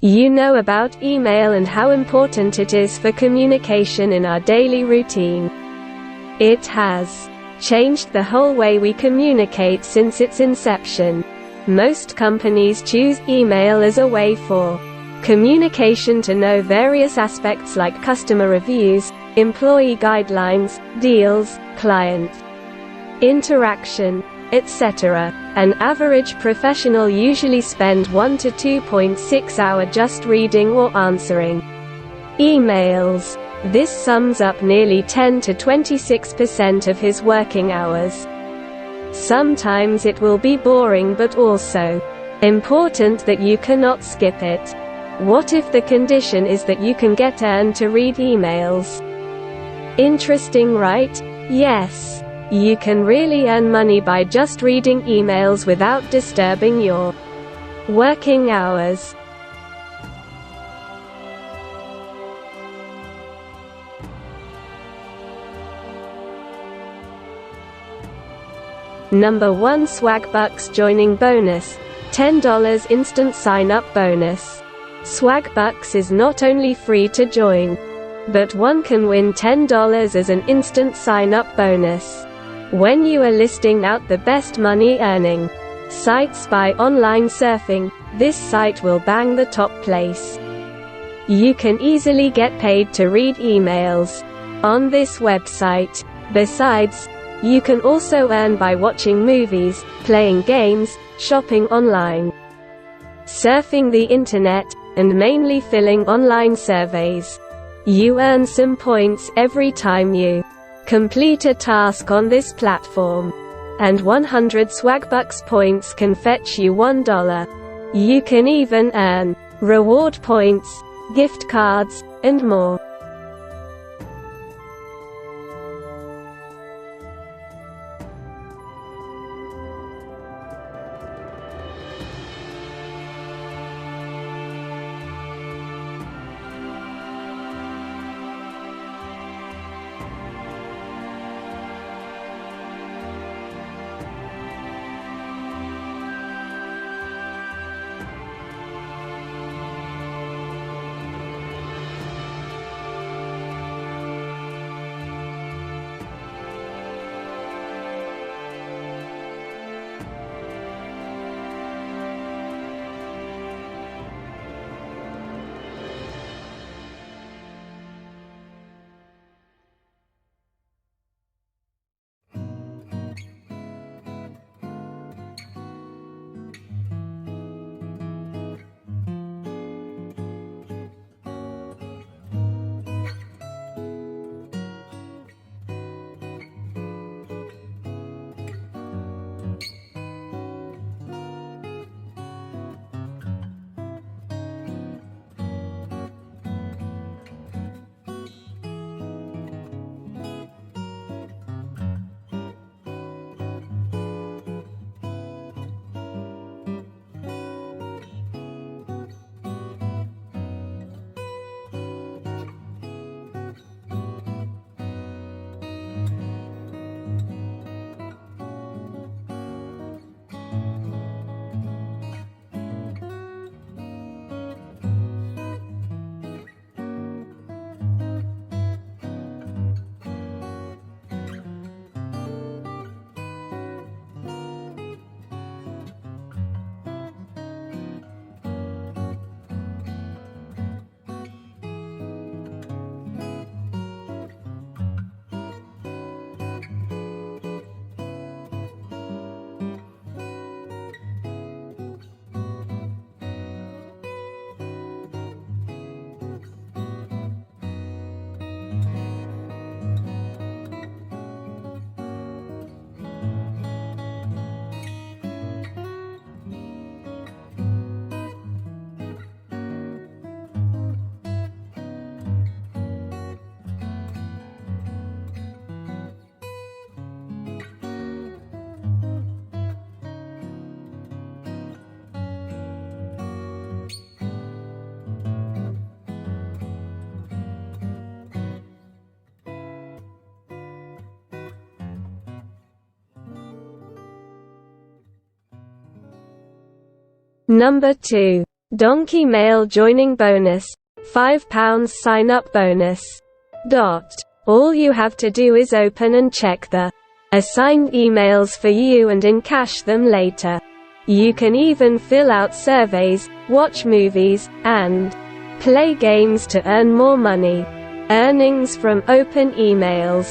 You know about email and how important it is for communication in our daily routine. It has changed the whole way we communicate since its inception. Most companies choose email as a way for communication to know various aspects like customer reviews, employee guidelines, deals, client interaction, etc. An average professional usually spend 1 to 2.6 hours just reading or answering emails. This sums up nearly 10 to 26% of his working hours. Sometimes it will be boring but also important that you cannot skip it. What if the condition is that you can get earned to read emails? Interesting, right? Yes. You can really earn money by just reading emails without disturbing your working hours. Number 1, Swagbucks joining bonus. $10 instant sign-up bonus. Swagbucks is not only free to join, but one can win $10 as an instant sign-up bonus when you are listing out the best money-earning sites by online surfing. This site will bang the top place. You can easily get paid to read emails on this website. Besides, you can also earn by watching movies, playing games, shopping online, surfing the internet, and mainly filling online surveys. You earn some points every time you complete a task on this platform, and 100 Swagbucks points can fetch you $1. You can even earn reward points, gift cards, and more. Number 2. Donkey Mail joining bonus. £5 sign up bonus. All you have to do is open and check the assigned emails for you and encash them later. You can even fill out surveys, watch movies, and play games to earn more money. Earnings from open emails.